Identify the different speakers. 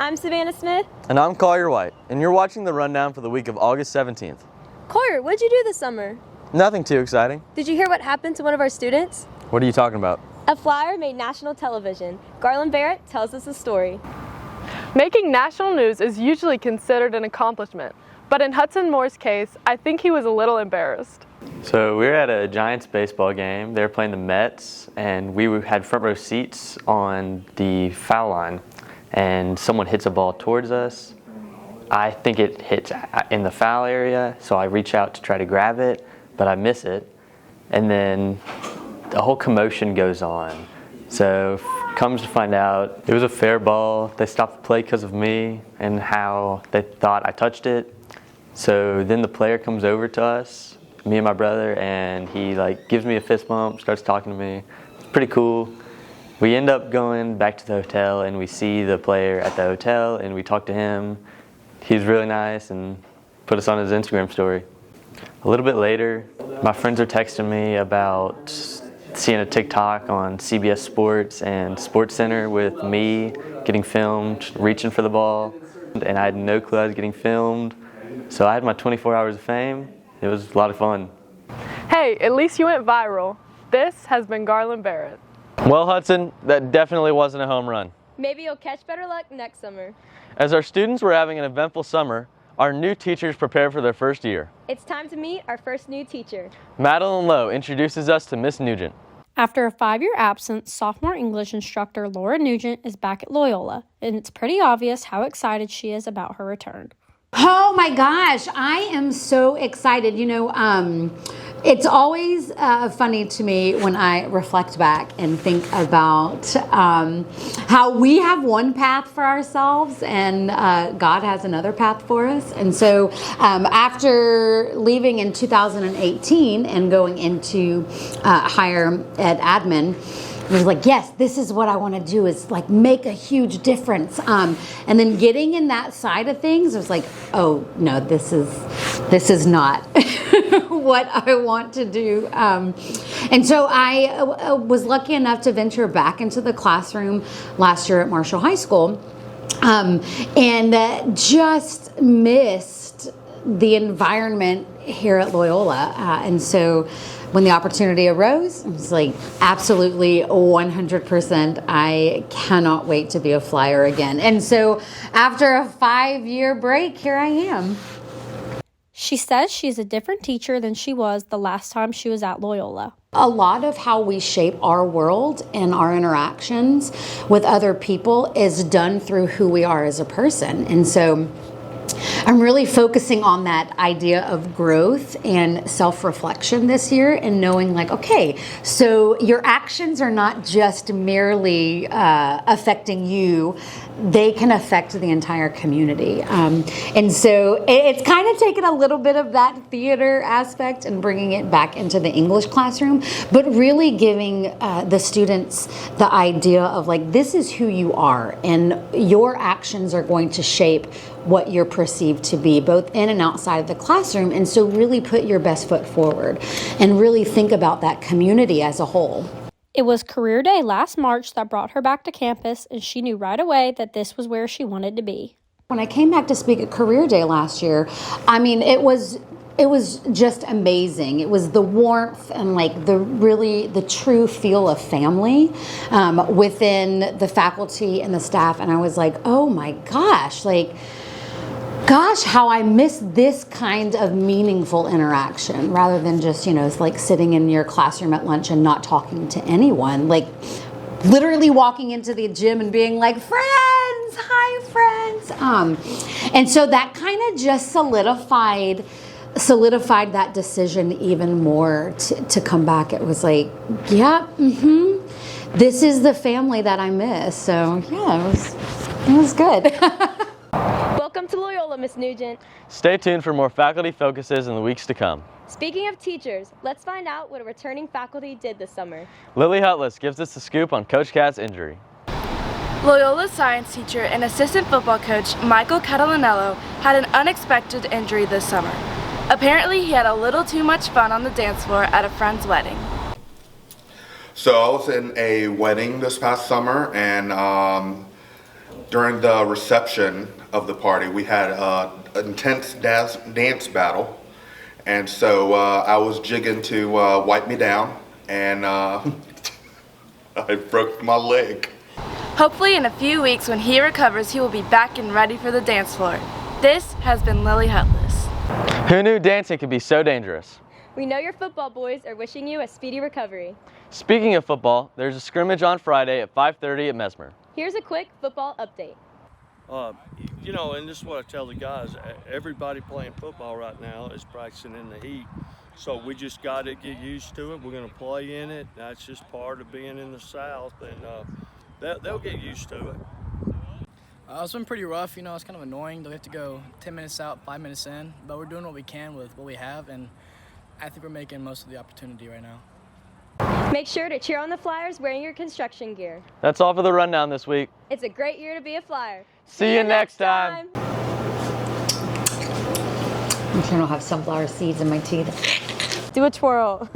Speaker 1: I'm Savannah Smith.
Speaker 2: And I'm Collier White, and you're watching the rundown for the week of August 17th.
Speaker 1: Collier, what'd you do this summer?
Speaker 2: Nothing too exciting.
Speaker 1: Did you hear what happened to one of our students?
Speaker 2: What are you talking about?
Speaker 1: A flyer made national television. Garland Barrett tells us the story.
Speaker 3: Making national news is usually considered an accomplishment, but in Hudson Moore's case, I think he was a little embarrassed.
Speaker 2: So we were at a Giants baseball game. They were playing the Mets, and we had front row seats on the foul line, and someone hits a ball towards us. I think it hits in the foul area, so I reach out to try to grab it, but I miss it, and then the whole commotion goes on. So comes to find out it was a fair ball. They stopped the play because of me and how they thought I touched it. So then the player comes over to us, me and my brother, and he gives me a fist bump, starts talking to me. It's pretty cool. We end up going back to the hotel, and we see the player at the hotel, and we talk to him. He's really nice and put us on his Instagram story. A little bit later, my friends are texting me about seeing a TikTok on CBS Sports and SportsCenter with me getting filmed, reaching for the ball, and I had no clue I was getting filmed. So I had my 24 hours of fame. It was a lot of fun.
Speaker 3: Hey, at least you went viral. This has been Garland Barrett.
Speaker 2: Well, Hudson, that definitely wasn't a home run.
Speaker 1: Maybe you'll catch better luck next summer.
Speaker 2: As our students were having an eventful summer, our new teachers prepared for their first year.
Speaker 1: It's time to meet our first new teacher.
Speaker 2: Madeline Lowe introduces us to Miss Nugent.
Speaker 4: After a 5-year absence, sophomore English instructor Laura Nugent is back at Loyola, and it's pretty obvious how excited she is about her return.
Speaker 5: Oh my gosh, I am so excited. It's always funny to me when I reflect back and think about how we have one path for ourselves and God has another path for us. And so after leaving in 2018 and going into higher ed admin, I was like, yes, this is what I want to do, is make a huge difference. And then getting in that side of things, I was like, oh no, this is not what I want to do. And so I was lucky enough to venture back into the classroom last year at Marshall High School, and just missed the environment here at Loyola. And so when the opportunity arose, I was like, absolutely 100%, I cannot wait to be a flyer again. And so after a 5-year break, here I am.
Speaker 4: She says she's a different teacher than she was the last time she was at Loyola.
Speaker 5: A lot of how we shape our world and our interactions with other people is done through who we are as a person. And so I'm really focusing on that idea of growth and self-reflection this year, and knowing okay, so your actions are not just merely affecting you, they can affect the entire community. And so it's kind of taken a little bit of that theater aspect and bringing it back into the English classroom, but really giving the students the idea of this is who you are, and your actions are going to shape what you're perceived to be, both in and outside of the classroom. And so really put your best foot forward and really think about that community as a whole.
Speaker 4: It was Career Day last March that brought her back to campus, and she knew right away that this was where she wanted to be.
Speaker 5: When I came back to speak at Career Day last year, it was just amazing. It was the warmth and the true feel of family within the faculty and the staff. And I was like, oh my gosh, how I miss this kind of meaningful interaction rather than just, sitting in your classroom at lunch and not talking to anyone. Literally walking into the gym and being like, friends, hi friends. And so that kind of just solidified that decision even more to come back. It was this is the family that I miss. So yeah, it was good.
Speaker 1: Welcome to Loyola, Miss Nugent.
Speaker 2: Stay tuned for more faculty focuses in the weeks to come.
Speaker 1: Speaking of teachers, let's find out what a returning faculty did this summer.
Speaker 2: Lily Hutless gives us the scoop on Coach Cat's injury.
Speaker 6: Loyola's science teacher and assistant football coach Michael Catalanello had an unexpected injury this summer. Apparently, he had a little too much fun on the dance floor at a friend's wedding.
Speaker 7: So I was in a wedding this past summer, and during the reception of the party, we had an intense dance battle. And so I was jigging to wipe me down, and I broke my leg.
Speaker 6: Hopefully in a few weeks when he recovers, he will be back and ready for the dance floor. This has been Lily Hutless.
Speaker 2: Who knew dancing could be so dangerous?
Speaker 1: We know your football boys are wishing you a speedy recovery.
Speaker 2: Speaking of football, there's a scrimmage on Friday at 5:30 at Mesmer.
Speaker 1: Here's a quick football update.
Speaker 8: You know, and this is what I tell the guys, everybody playing football right now is practicing in the heat. So we just got to get used to it. We're going to play in it. That's just part of being in the South, and they'll get used to it.
Speaker 9: It's been pretty rough, you know, it's kind of annoying. They'll have to go 10 minutes out, 5 minutes in, but we're doing what we can with what we have, and I think we're making most of the opportunity right now.
Speaker 1: Make sure to cheer on the Flyers wearing your construction gear.
Speaker 2: That's all for the rundown this week.
Speaker 1: It's a great year to be a Flyer.
Speaker 2: See you next time.
Speaker 5: I'm trying to have sunflower seeds in my teeth.
Speaker 1: Do a twirl.